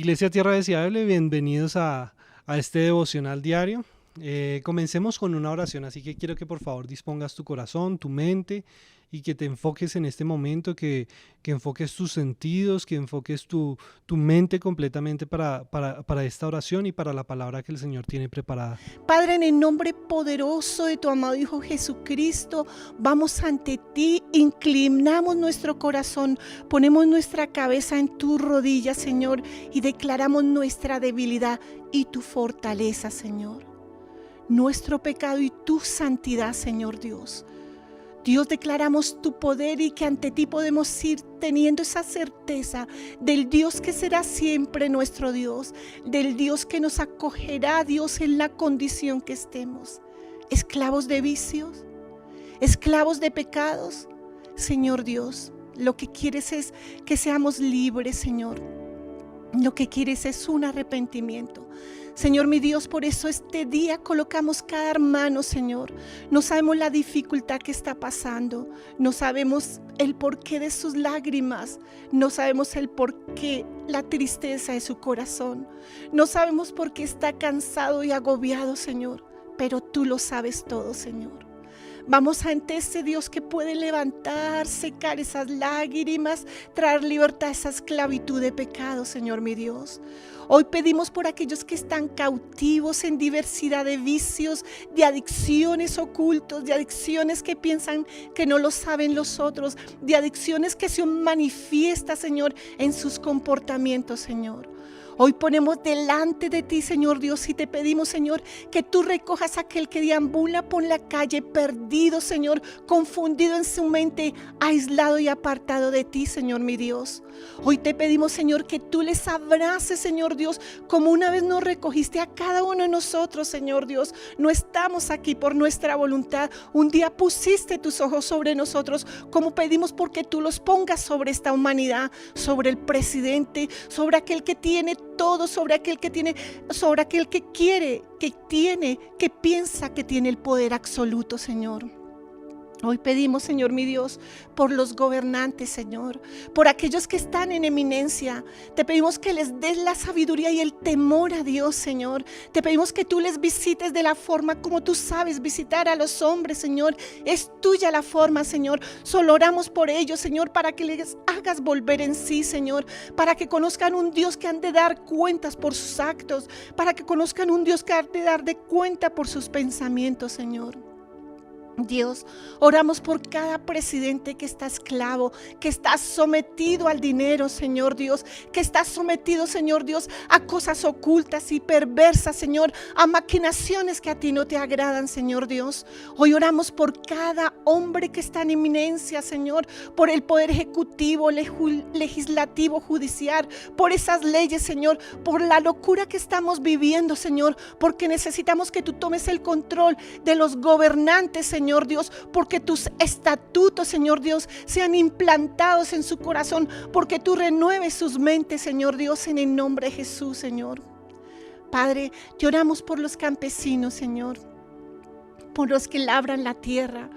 Iglesia Tierra Deseable, bienvenidos a este devocional diario. Comencemos con una oración, así que quiero que por favor dispongas tu corazón, tu mente y que te enfoques en este momento, que enfoques tus sentidos, que enfoques tu mente completamente para esta oración y para la palabra que el Señor tiene preparada. Padre, en el nombre poderoso de tu amado Hijo Jesucristo, vamos ante ti, inclinamos nuestro corazón, ponemos nuestra cabeza en tus rodillas, Señor, y declaramos nuestra debilidad y tu fortaleza, Señor. Nuestro pecado y tu santidad, Señor Dios. Dios, declaramos tu poder y que ante ti podemos ir teniendo esa certeza del Dios que será siempre nuestro Dios, del Dios que nos acogerá, Dios, en la condición que estemos. Esclavos de vicios, esclavos de pecados. Señor Dios, lo que quieres es que seamos libres, Señor. Lo que quieres es un arrepentimiento. Señor mi Dios, por eso este día colocamos cada hermano, Señor. No sabemos la dificultad que está pasando. No sabemos el porqué de sus lágrimas. No sabemos el porqué, la tristeza de su corazón. No sabemos por qué está cansado y agobiado, Señor. Pero tú lo sabes todo, Señor. Vamos ante ese Dios que puede levantar, secar esas lágrimas, traer libertad a esa esclavitud de pecado, Señor mi Dios. Hoy pedimos por aquellos que están cautivos en diversidad de vicios, de adicciones ocultos, de adicciones que piensan que no lo saben los otros, de adicciones que se manifiestan, Señor, en sus comportamientos, Señor. Hoy ponemos delante de ti, Señor Dios, y te pedimos, Señor, que tú recojas a aquel que deambula por la calle perdido, Señor, confundido en su mente, aislado y apartado de ti, Señor mi Dios. Hoy te pedimos, Señor, que tú les abraces, Señor Dios, como una vez nos recogiste a cada uno de nosotros, Señor Dios. No estamos aquí por nuestra voluntad. Un día pusiste tus ojos sobre nosotros, como pedimos porque tú los pongas sobre esta humanidad, sobre el presidente, sobre aquel que tiene todo, sobre aquel que tiene, sobre aquel que quiere, que tiene, que piensa que tiene el poder absoluto, Señor. Hoy pedimos, Señor mi Dios, por los gobernantes, Señor, por aquellos que están en eminencia. Te pedimos que les des la sabiduría y el temor a Dios, Señor. Te pedimos que tú les visites de la forma como tú sabes visitar a los hombres, Señor. Es tuya la forma, Señor. Solo oramos por ellos, Señor, para que les hagas volver en sí, Señor. Para que conozcan un Dios que han de dar cuentas por sus actos. Para que conozcan un Dios que han de dar de cuenta por sus pensamientos, Señor. Dios, oramos por cada presidente que está esclavo, que está sometido al dinero, Señor Dios, que está sometido, Señor Dios, a cosas ocultas y perversas, Señor, a maquinaciones que a ti no te agradan, Señor Dios. Hoy oramos por cada hombre que está en eminencia, Señor, por el poder ejecutivo, legislativo, judicial, por esas leyes, Señor, por la locura que estamos viviendo, Señor, porque necesitamos que tú tomes el control de los gobernantes, Señor Dios, porque tus estatutos, Señor Dios, sean implantados en su corazón, porque tú renueves sus mentes, Señor Dios, en el nombre de Jesús, Señor. Padre, te oramos por los campesinos, Señor, por los que labran la tierra,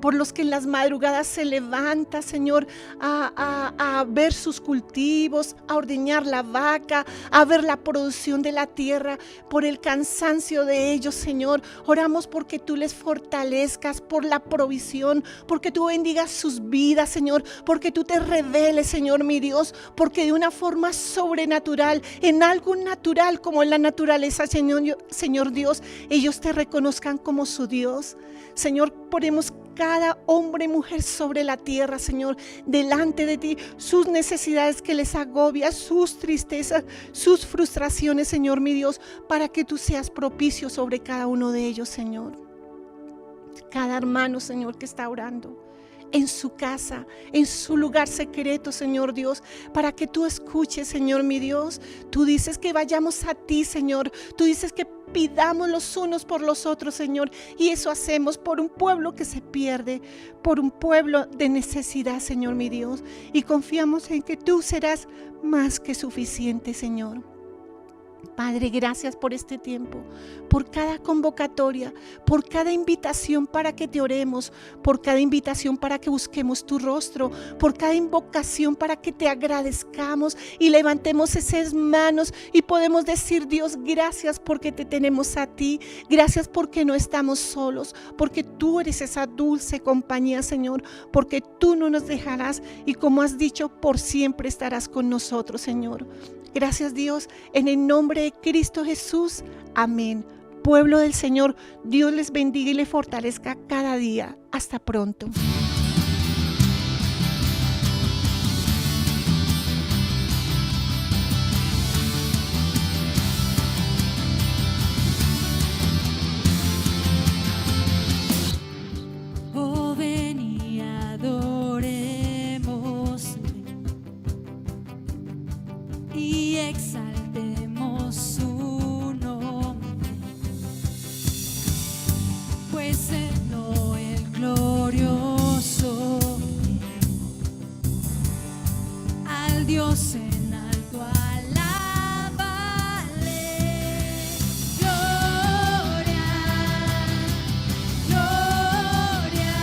por los que en las madrugadas se levanta, Señor, a ver sus cultivos, a ordeñar la vaca, a ver la producción de la tierra, por el cansancio de ellos, Señor. Oramos porque tú les fortalezcas, por la provisión, porque tú bendigas sus vidas, Señor, porque tú te reveles, Señor mi Dios, porque de una forma sobrenatural, en algo natural como en la naturaleza, Señor Dios, ellos te reconozcan como su Dios. Señor, ponemos cada hombre y mujer sobre la tierra, Señor, delante de ti, sus necesidades que les agobia, sus tristezas, sus frustraciones, Señor mi Dios, para que tú seas propicio sobre cada uno de ellos, Señor. Cada hermano, Señor, que está orando en su casa, en su lugar secreto, Señor Dios, para que tú escuches, Señor mi Dios. Tú dices que vayamos a ti, Señor. Tú dices que pidamos los unos por los otros, Señor, y eso hacemos por un pueblo que se pierde, por un pueblo de necesidad, Señor mi Dios, y confiamos en que tú serás más que suficiente, Señor. Padre, gracias por este tiempo, por cada convocatoria, por cada invitación para que te oremos, por cada invitación para que busquemos tu rostro, por cada invocación para que te agradezcamos y levantemos esas manos y podemos decir: Dios, gracias porque te tenemos a ti, gracias porque no estamos solos, porque tú eres esa dulce compañía, Señor, porque tú no nos dejarás y, como has dicho, por siempre estarás con nosotros, Señor. Gracias, Dios, en el nombre de Cristo Jesús. Amén. Pueblo del Señor, Dios les bendiga y les fortalezca cada día. Hasta pronto. Oh, ven y adoremos y exaltemos su nombre, pues en lo el glorioso, al Dios en alto alábale. Gloria, gloria,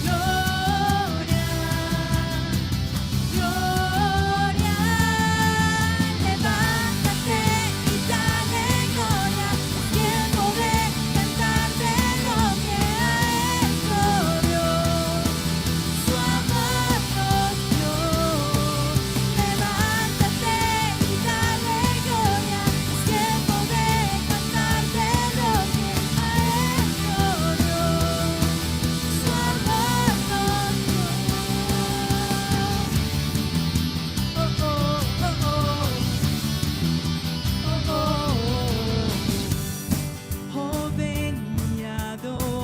gloria, gloria. Levántate y dale gloria, tiempo de cantar de lo que ha hecho Dios, su amor nos dio. Levántate y dale gloria, tiempo de cantar de lo que ha hecho Dios, su amor nos dio. Oh, oh, oh, oh, oh, oh. Oh, ven y adorémosle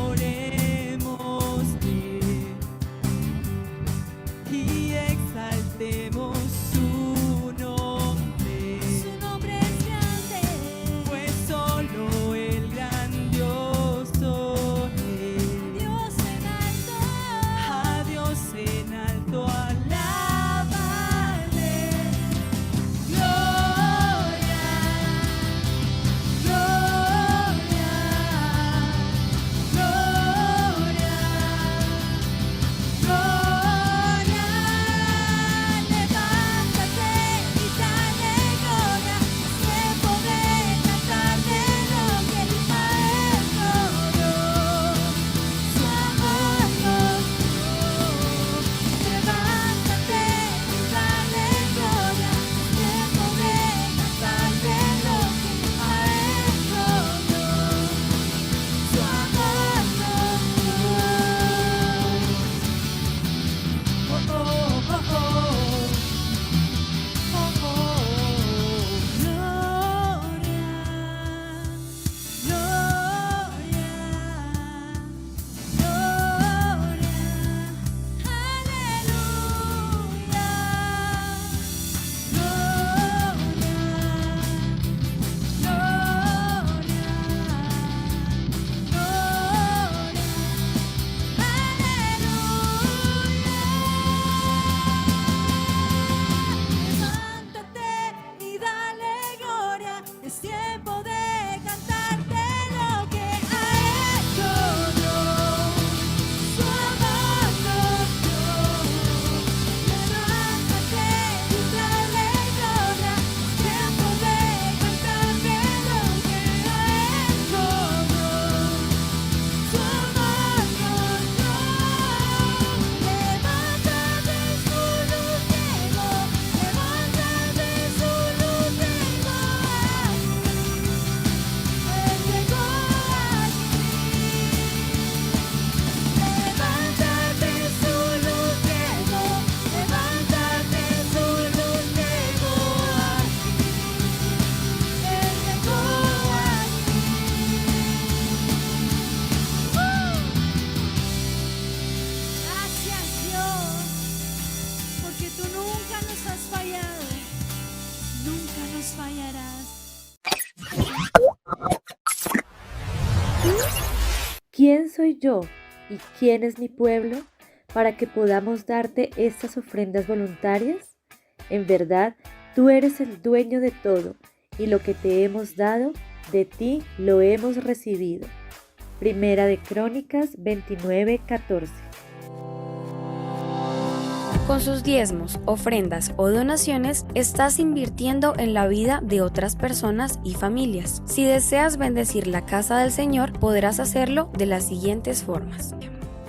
y exaltemos su nombre. Su nombre es grande, pues solo el grandioso es. Dios en alto, a Dios en alto alábale. Gloria, gloria, gloria, gloria. Levántate y dale gloria, tiempo de cantar de lo que ha hecho Dios, su amor nos dio. Levántate y dale gloria, tiempo de cantar de lo que ha hecho Dios, su amor nos dio. Oh, oh, oh, oh. Oh, oh, gloria, gloria, gloria, aleluya, levántate y dale gloria, es tiempo de cantarte lo que ha hecho Dios, su amor nos dio. Levántate y dale gloria, es tiempo de cantarte lo que ha hecho Dios, su amor nos dio. Levántate, su luz llegó, levántate, su luz llegó aquí, Él llegó aquí. Levántate, su luz llegó, levántate, su luz llegó aquí, Él llegó aquí. Gracias, Dios, porque tú nunca nos has fallado, nunca nos fallarás. ¿Quién soy yo y quién es mi pueblo para que podamos darte estas ofrendas voluntarias? En verdad, Tú eres el dueño de todo, y lo que te hemos dado, de ti lo hemos recibido. Primera de Crónicas 29:14. Con sus diezmos, ofrendas o donaciones, estás invirtiendo en la vida de otras personas y familias. Si deseas bendecir la casa del Señor, podrás hacerlo de las siguientes formas: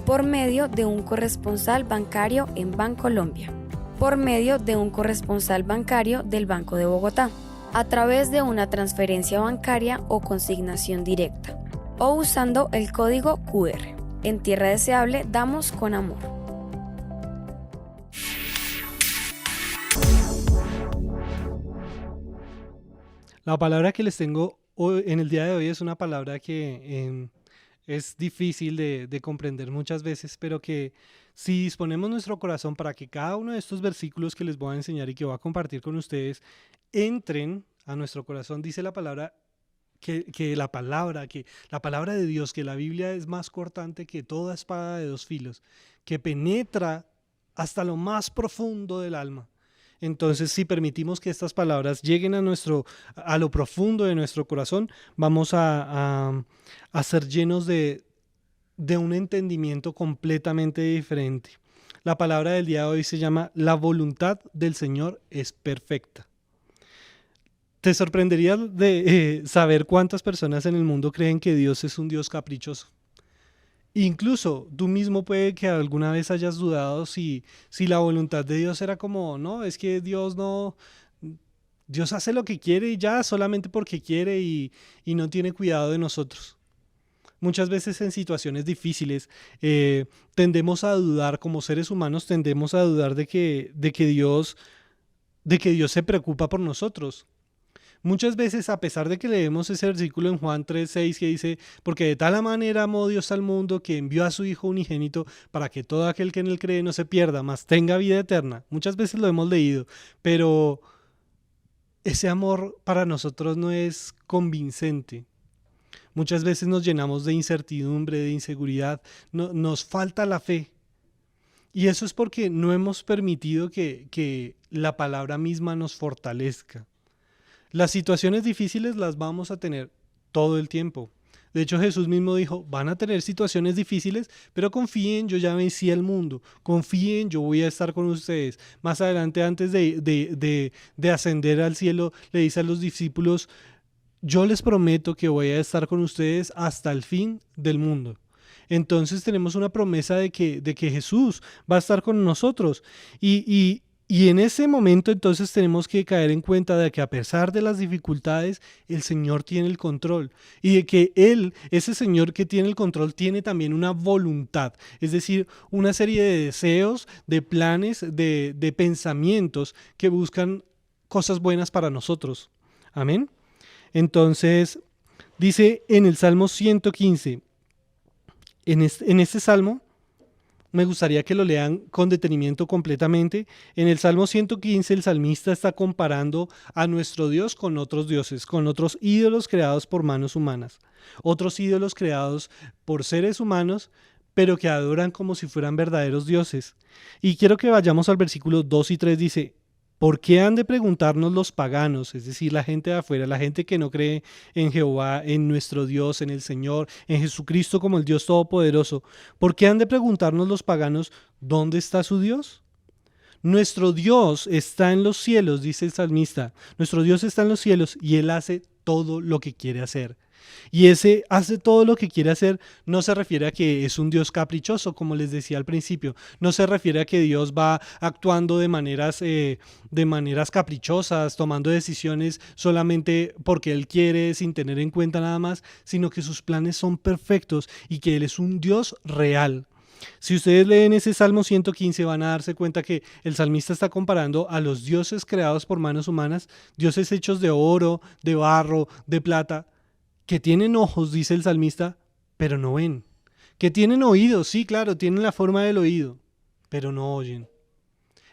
por medio de un corresponsal bancario en Bancolombia, por medio de un corresponsal bancario del Banco de Bogotá, a través de una transferencia bancaria o consignación directa, o usando el código QR. En Tierra Deseable damos con amor. La palabra que les tengo en el día de hoy es una palabra que es difícil de comprender muchas veces, pero que si disponemos nuestro corazón para que cada uno de estos versículos que les voy a enseñar y que voy a compartir con ustedes entren a nuestro corazón, dice la palabra que la palabra de Dios, que la Biblia es más cortante que toda espada de dos filos, que penetra hasta lo más profundo del alma. Entonces, si permitimos que estas palabras lleguen a lo profundo de nuestro corazón, vamos a ser llenos de un entendimiento completamente diferente. La palabra del día de hoy se llama: la voluntad del Señor es perfecta. Te sorprendería de saber cuántas personas en el mundo creen que Dios es un Dios caprichoso. Incluso tú mismo puede que alguna vez hayas dudado si la voluntad de Dios era como, no, es que Dios no, Dios hace lo que quiere y ya, solamente porque quiere y no tiene cuidado de nosotros. Muchas veces en situaciones difíciles tendemos a dudar, como seres humanos tendemos a dudar de que Dios se preocupa por nosotros. Muchas veces, a pesar de que leemos ese versículo en Juan 3:6 que dice: porque de tal manera amó Dios al mundo que envió a su Hijo unigénito para que todo aquel que en él cree no se pierda, mas tenga vida eterna. Muchas veces lo hemos leído, pero ese amor para nosotros no es convincente. Muchas veces nos llenamos de incertidumbre, de inseguridad, nos falta la fe. Y eso es porque no hemos permitido que la palabra misma nos fortalezca. Las situaciones difíciles las vamos a tener todo el tiempo. De hecho, Jesús mismo dijo: van a tener situaciones difíciles, pero confíen, yo ya vencí al mundo. Confíen, yo voy a estar con ustedes. Más adelante, antes de ascender al cielo, le dice a los discípulos: yo les prometo que voy a estar con ustedes hasta el fin del mundo. Entonces tenemos una promesa de que Jesús va a estar con nosotros. Y en ese momento entonces tenemos que caer en cuenta de que, a pesar de las dificultades, el Señor tiene el control, y de que Él, ese Señor que tiene el control, tiene también una voluntad, es decir, una serie de deseos, de planes, de pensamientos que buscan cosas buenas para nosotros. Amén. Entonces dice en el Salmo 115, en este salmo, me gustaría que lo lean con detenimiento completamente. En el Salmo 115 el salmista está comparando a nuestro Dios con otros dioses, con otros ídolos creados por manos humanas, otros ídolos creados por seres humanos, pero que adoran como si fueran verdaderos dioses. Y quiero que vayamos al versículo 2 y 3, dice: ¿por qué han de preguntarnos los paganos, es decir, la gente de afuera, la gente que no cree en Jehová, en nuestro Dios, en el Señor, en Jesucristo como el Dios Todopoderoso? ¿Por qué han de preguntarnos los paganos dónde está su Dios? Nuestro Dios está en los cielos, dice el salmista. Nuestro Dios está en los cielos y Él hace todo lo que quiere hacer. Y ese hace todo lo que quiere hacer no se refiere a que es un Dios caprichoso, como les decía al principio. No se refiere a que Dios va actuando de maneras caprichosas, tomando decisiones solamente porque Él quiere, sin tener en cuenta nada más, sino que sus planes son perfectos y que Él es un Dios real. Si ustedes leen ese Salmo 115 van a darse cuenta que el salmista está comparando a los dioses creados por manos humanas, dioses hechos de oro, de barro, de plata, que tienen ojos, dice el salmista, pero no ven. Que tienen oídos, sí, claro, tienen la forma del oído, pero no oyen.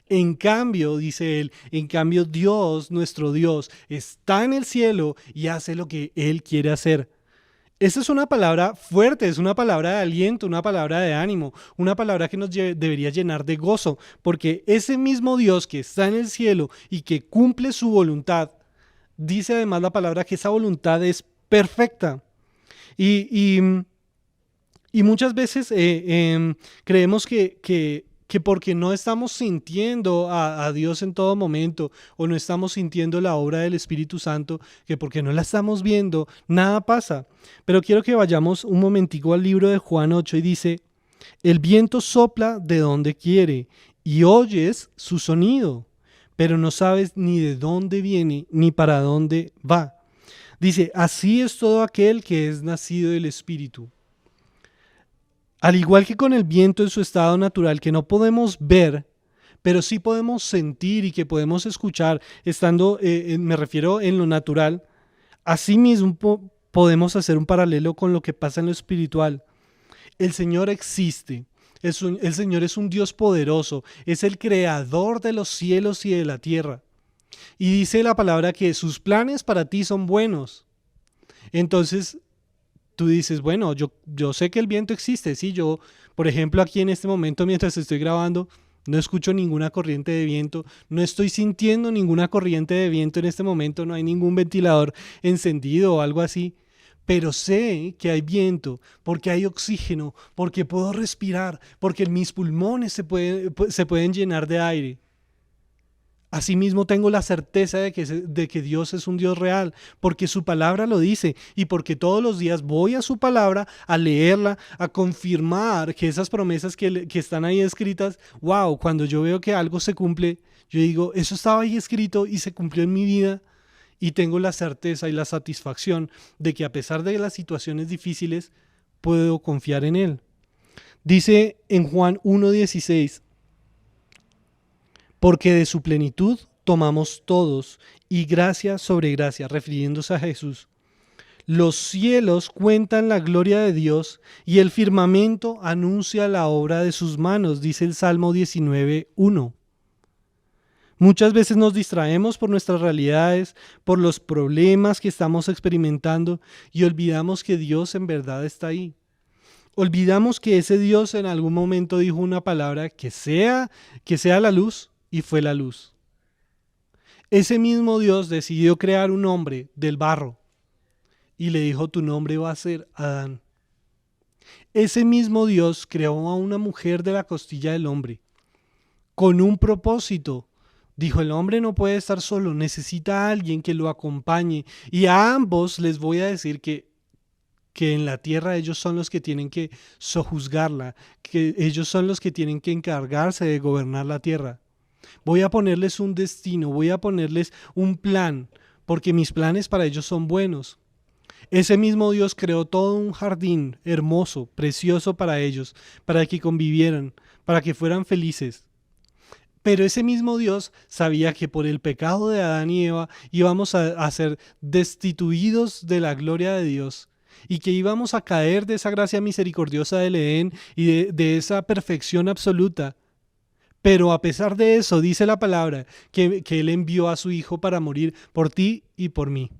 En cambio, dice él, en cambio Dios, nuestro Dios, está en el cielo y hace lo que Él quiere hacer. Esa es una palabra fuerte, es una palabra de aliento, una palabra de ánimo, una palabra que nos debería llenar de gozo, porque ese mismo Dios que está en el cielo y que cumple su voluntad, dice además la palabra que esa voluntad es perfecta. Y, y, y muchas veces creemos que porque no estamos sintiendo a Dios en todo momento o no estamos sintiendo la obra del Espíritu Santo, que porque no la estamos viendo, nada pasa. Pero quiero que vayamos un momentico al libro de Juan 8 y dice, el viento sopla de donde quiere y oyes su sonido, pero no sabes ni de dónde viene ni para dónde va. Dice, así es todo aquel que es nacido del Espíritu. Al igual que con el viento en su estado natural, que no podemos ver, pero sí podemos sentir y que podemos escuchar, estando, me refiero en lo natural, asimismo podemos hacer un paralelo con lo que pasa en lo espiritual. El Señor existe, el Señor es un Dios poderoso, es el creador de los cielos y de la tierra. Y dice la palabra que sus planes para ti son buenos. Entonces, tú dices, bueno, yo sé que el viento existe, sí, yo, por ejemplo, aquí en este momento mientras estoy grabando, no escucho ninguna corriente de viento, no estoy sintiendo ninguna corriente de viento en este momento, no hay ningún ventilador encendido o algo así, pero sé que hay viento, porque hay oxígeno, porque puedo respirar, porque mis pulmones se pueden llenar de aire. Asimismo tengo la certeza de que Dios es un Dios real, porque su palabra lo dice y porque todos los días voy a su palabra a leerla, a confirmar que esas promesas que están ahí escritas, wow, cuando yo veo que algo se cumple, yo digo, eso estaba ahí escrito y se cumplió en mi vida y tengo la certeza y la satisfacción de que a pesar de las situaciones difíciles, puedo confiar en Él. Dice en Juan 1:16, porque de su plenitud tomamos todos, y gracia sobre gracia, refiriéndose a Jesús. Los cielos cuentan la gloria de Dios, y el firmamento anuncia la obra de sus manos, dice el Salmo 19:1. Muchas veces nos distraemos por nuestras realidades, por los problemas que estamos experimentando, y olvidamos que Dios en verdad está ahí. Olvidamos que ese Dios en algún momento dijo una palabra, que sea la luz, y fue la luz. Ese mismo Dios decidió crear un hombre del barro y le dijo, tu nombre va a ser Adán. Ese mismo Dios creó a una mujer de la costilla del hombre con un propósito. Dijo, el hombre no puede estar solo, necesita a alguien que lo acompañe, y a ambos les voy a decir que en la tierra ellos son los que tienen que sojuzgarla, que ellos son los que tienen que encargarse de gobernar la tierra. Voy a ponerles un destino, voy a ponerles un plan, porque mis planes para ellos son buenos. Ese mismo Dios creó todo un jardín hermoso, precioso para ellos, para que convivieran, para que fueran felices. Pero ese mismo Dios sabía que por el pecado de Adán y Eva íbamos a ser destituidos de la gloria de Dios y que íbamos a caer de esa gracia misericordiosa del Edén y de esa perfección absoluta. Pero a pesar de eso, dice la palabra, que Él envió a su Hijo para morir por ti y por mí.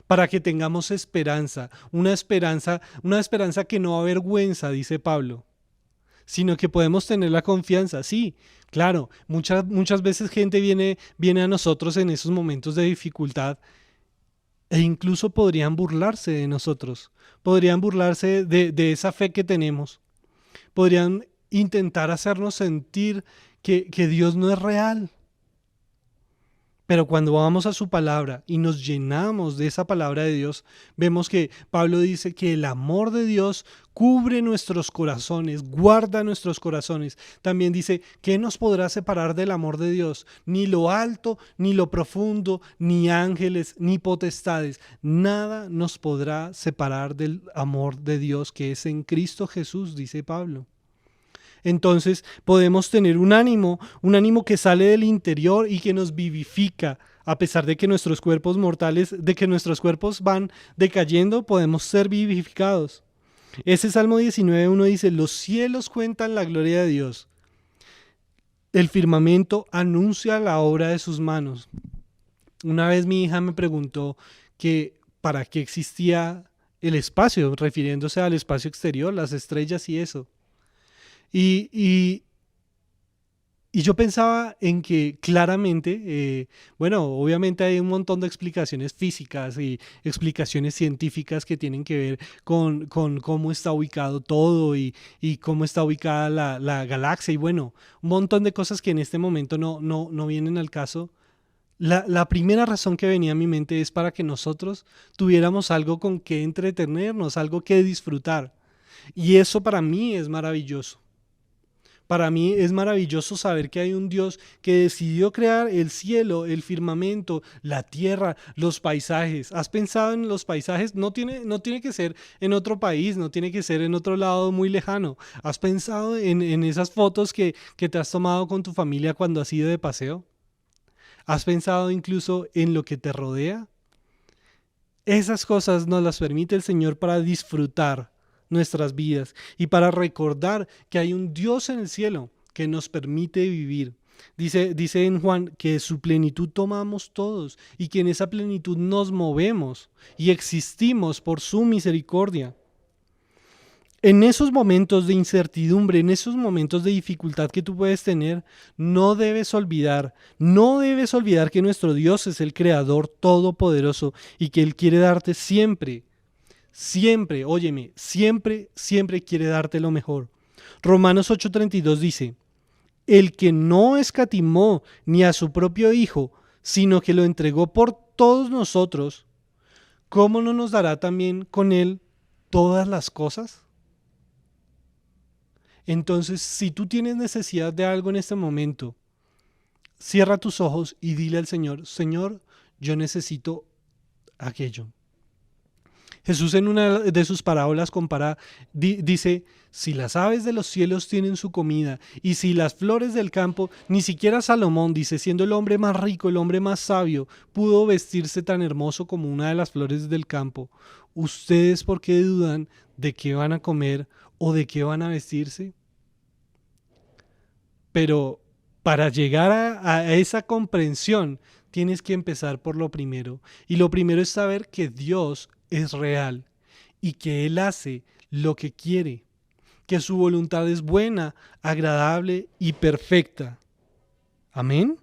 Para que tengamos esperanza que no avergüenza, dice Pablo, sino que podemos tener la confianza. Sí, claro, muchas veces gente viene a nosotros en esos momentos de dificultad e incluso podrían burlarse de nosotros, podrían burlarse de esa fe que tenemos, podrían intentar hacernos sentir que Dios no es real. Pero cuando vamos a su palabra y nos llenamos de esa palabra de Dios, vemos que Pablo dice que el amor de Dios cubre nuestros corazones, guarda nuestros corazones. También dice, ¿qué nos podrá separar del amor de Dios? Ni lo alto, ni lo profundo, ni ángeles, ni potestades. Nada nos podrá separar del amor de Dios que es en Cristo Jesús, dice Pablo. Entonces podemos tener un ánimo que sale del interior y que nos vivifica. A pesar de que nuestros cuerpos mortales, de que nuestros cuerpos van decayendo, podemos ser vivificados. Ese Salmo 19:1 dice, los cielos cuentan la gloria de Dios. El firmamento anuncia la obra de sus manos. Una vez mi hija me preguntó que para qué existía el espacio, refiriéndose al espacio exterior, las estrellas y eso. Y, y, y yo pensaba en que claramente, bueno, obviamente hay un montón de explicaciones físicas y explicaciones científicas que tienen que ver con cómo está ubicado todo y cómo está ubicada la galaxia y bueno, un montón de cosas que en este momento no vienen al caso. La primera razón que venía a mi mente es para que nosotros tuviéramos algo con que entretenernos, algo que disfrutar. Y eso para mí es maravilloso. Para mí es maravilloso saber que hay un Dios que decidió crear el cielo, el firmamento, la tierra, los paisajes. ¿Has pensado en los paisajes? No tiene que ser en otro país, no tiene que ser en otro lado muy lejano. ¿Has pensado en esas fotos que te has tomado con tu familia cuando has ido de paseo? ¿Has pensado incluso en lo que te rodea? Esas cosas nos las permite el Señor para disfrutar nuestras vidas y para recordar que hay un Dios en el cielo que nos permite vivir. Dice en Juan que su plenitud tomamos todos y que en esa plenitud nos movemos y existimos por su misericordia. En esos momentos de incertidumbre, en esos momentos de dificultad que tú puedes tener, no debes olvidar que nuestro Dios es el Creador Todopoderoso y que Él quiere darte siempre, siempre, óyeme, siempre, siempre quiere darte lo mejor. Romanos 8:32 dice, el que no escatimó ni a su propio Hijo, sino que lo entregó por todos nosotros, ¿cómo no nos dará también con Él todas las cosas? Entonces, si tú tienes necesidad de algo en este momento, cierra tus ojos y dile al Señor, Señor, yo necesito aquello. Jesús en una de sus parábolas dice, si las aves de los cielos tienen su comida y si las flores del campo, ni siquiera Salomón, dice, siendo el hombre más rico, el hombre más sabio, pudo vestirse tan hermoso como una de las flores del campo, ¿ustedes por qué dudan de qué van a comer o de qué van a vestirse? Pero para llegar a esa comprensión, tienes que empezar por lo primero. Y lo primero es saber que Dios es real y que Él hace lo que quiere, que su voluntad es buena, agradable y perfecta. Amén.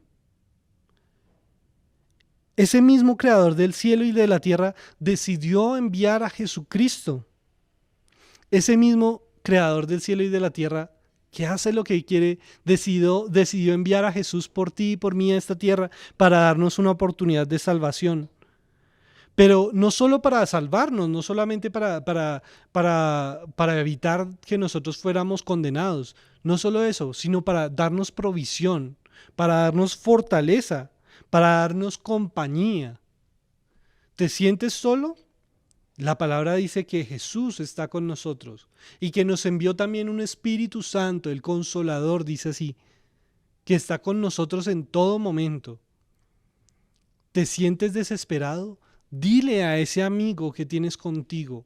Ese mismo creador del cielo y de la tierra decidió enviar a Jesucristo. Ese mismo creador del cielo y de la tierra que hace lo que quiere, decidió enviar a Jesús por ti y por mí a esta tierra para darnos una oportunidad de salvación. Pero no solo para salvarnos, no solamente para evitar que nosotros fuéramos condenados, no solo eso, sino para darnos provisión, para darnos fortaleza, para darnos compañía. ¿Te sientes solo? La palabra dice que Jesús está con nosotros y que nos envió también un Espíritu Santo, el Consolador, dice así, que está con nosotros en todo momento. ¿Te sientes desesperado? Dile a ese amigo que tienes contigo,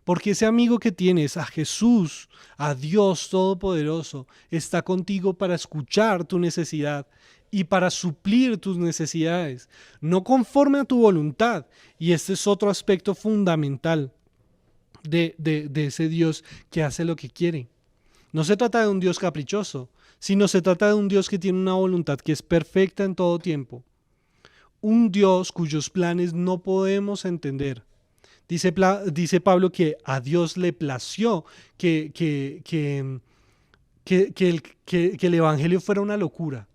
porque ese amigo que tienes, a Jesús, a Dios Todopoderoso, está contigo para escuchar tu necesidad y para suplir tus necesidades, no conforme a tu voluntad. Y este es otro aspecto fundamental de ese Dios que hace lo que quiere. No se trata de un Dios caprichoso, sino se trata de un Dios que tiene una voluntad que es perfecta en todo tiempo. Un Dios cuyos planes no podemos entender. Dice Pablo que a Dios le plació que el Evangelio fuera una locura,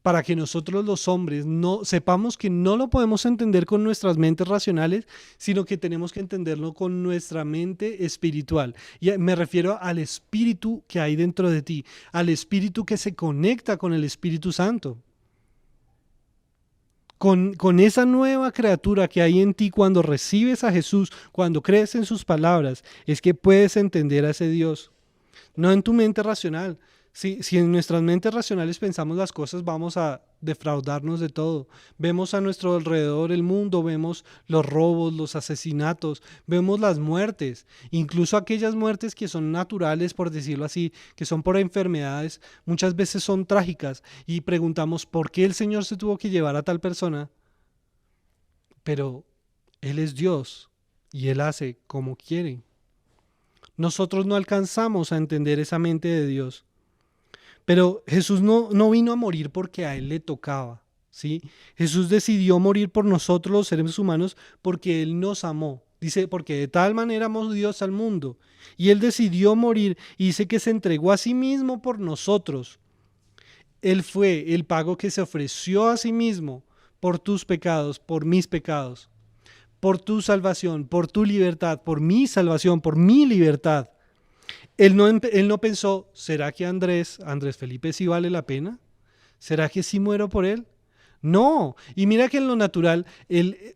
para que nosotros los hombres no sepamos que no lo podemos entender con nuestras mentes racionales, sino que tenemos que entenderlo con nuestra mente espiritual. Y me refiero al espíritu que hay dentro de ti, al espíritu que se conecta con el Espíritu Santo. Con esa nueva criatura que hay en ti cuando recibes a Jesús, cuando crees en sus palabras, es que puedes entender a ese Dios. No en tu mente racional. Si en nuestras mentes racionales pensamos las cosas, vamos a defraudarnos de todo. Vemos a nuestro alrededor el mundo, vemos los robos, los asesinatos, vemos las muertes, incluso aquellas muertes que son naturales, por decirlo así, que son por enfermedades, muchas veces son trágicas y preguntamos por qué el Señor se tuvo que llevar a tal persona. Pero Él es Dios y Él hace como quiere. Nosotros no alcanzamos a entender esa mente de Dios. Pero Jesús no vino a morir porque a Él le tocaba, ¿sí? Jesús decidió morir por nosotros los seres humanos porque Él nos amó. Dice, porque de tal manera amó Dios al mundo. Y Él decidió morir y dice que se entregó a sí mismo por nosotros. Él fue el pago que se ofreció a sí mismo por tus pecados, por mis pecados, por tu salvación, por tu libertad, por mi salvación, por mi libertad. Él no pensó, ¿será que Andrés Felipe sí vale la pena? ¿Será que sí muero por él? No, y mira que en lo natural,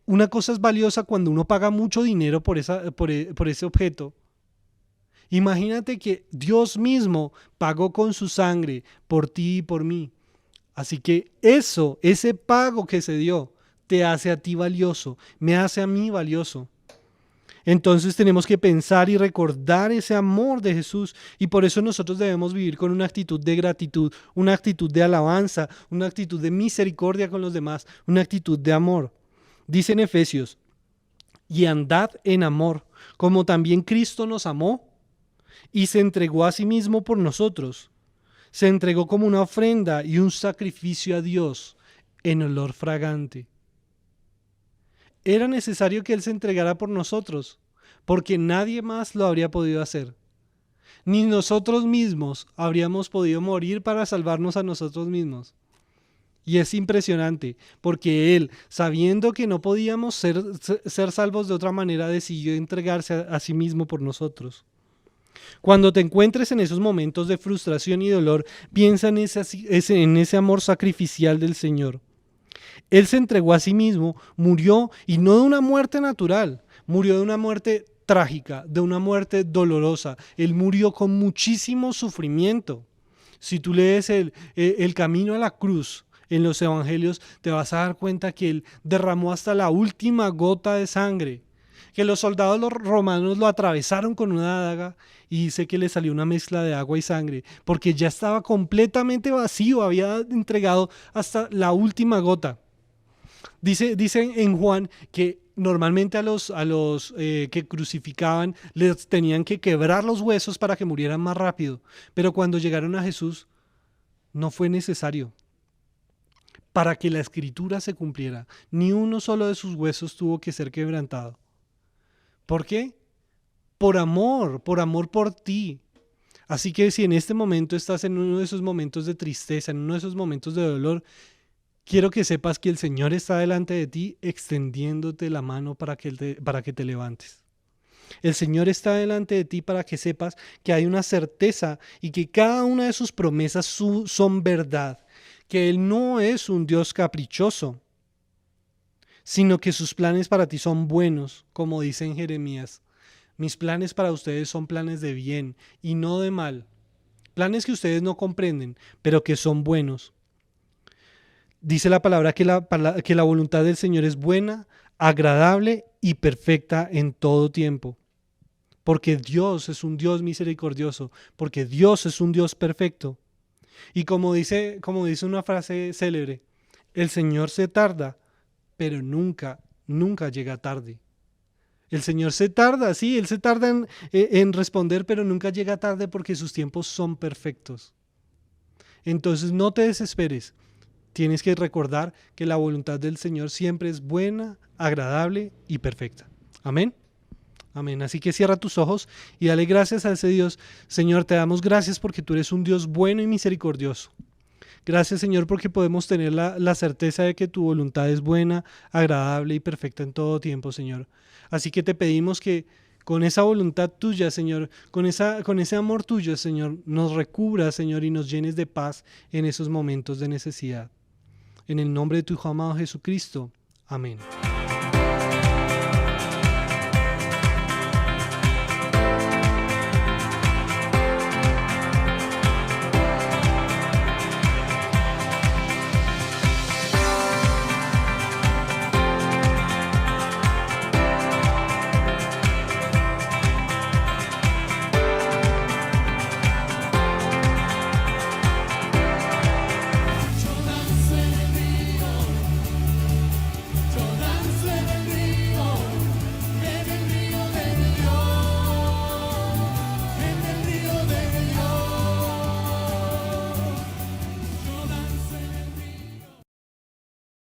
una cosa es valiosa cuando uno paga mucho dinero por ese objeto. Imagínate que Dios mismo pagó con su sangre por ti y por mí. Así que ese pago que se dio, te hace a ti valioso, me hace a mí valioso. Entonces tenemos que pensar y recordar ese amor de Jesús, y por eso nosotros debemos vivir con una actitud de gratitud, una actitud de alabanza, una actitud de misericordia con los demás, una actitud de amor. Dice en Efesios, y andad en amor, como también Cristo nos amó y se entregó a sí mismo por nosotros. Se entregó como una ofrenda y un sacrificio a Dios en olor fragante. Era necesario que Él se entregara por nosotros, porque nadie más lo habría podido hacer. Ni nosotros mismos habríamos podido morir para salvarnos a nosotros mismos. Y es impresionante, porque Él, sabiendo que no podíamos ser salvos de otra manera, decidió entregarse a sí mismo por nosotros. Cuando te encuentres en esos momentos de frustración y dolor, piensa en ese amor sacrificial del Señor. Él se entregó a sí mismo, murió, y no de una muerte natural, murió de una muerte trágica, de una muerte dolorosa. Él murió con muchísimo sufrimiento. Si tú lees el camino a la cruz en los evangelios, te vas a dar cuenta que Él derramó hasta la última gota de sangre, que los soldados romanos lo atravesaron con una daga y dice que le salió una mezcla de agua y sangre, porque ya estaba completamente vacío, había entregado hasta la última gota. Dice en Juan que normalmente a los que crucificaban les tenían que quebrar los huesos para que murieran más rápido, pero cuando llegaron a Jesús no fue necesario. Para que la escritura se cumpliera, ni uno solo de sus huesos tuvo que ser quebrantado. ¿Por qué? Por amor por ti. Así que si en este momento estás en uno de esos momentos de tristeza, en uno de esos momentos de dolor, quiero que sepas que el Señor está delante de ti extendiéndote la mano para que te levantes. El Señor está delante de ti para que sepas que hay una certeza y que cada una de sus promesas son verdad, que Él no es un Dios caprichoso, sino que sus planes para ti son buenos, como dice en Jeremías. Mis planes para ustedes son planes de bien y no de mal. Planes que ustedes no comprenden, pero que son buenos. Dice la palabra que la voluntad del Señor es buena, agradable y perfecta en todo tiempo. Porque Dios es un Dios misericordioso, porque Dios es un Dios perfecto. Y como dice una frase célebre, el Señor se tarda, pero nunca llega tarde. El Señor se tarda, sí, Él se tarda en responder, pero nunca llega tarde porque sus tiempos son perfectos. Entonces no te desesperes. Tienes que recordar que la voluntad del Señor siempre es buena, agradable y perfecta. Amén. Amén. Así que cierra tus ojos y dale gracias a ese Dios. Señor, te damos gracias porque tú eres un Dios bueno y misericordioso. Gracias, Señor, porque podemos tener la certeza de que tu voluntad es buena, agradable y perfecta en todo tiempo, Señor. Así que te pedimos que con esa voluntad tuya, Señor, con ese amor tuyo, Señor, nos recubras, Señor, y nos llenes de paz en esos momentos de necesidad. En el nombre de tu Hijo amado Jesucristo. Amén.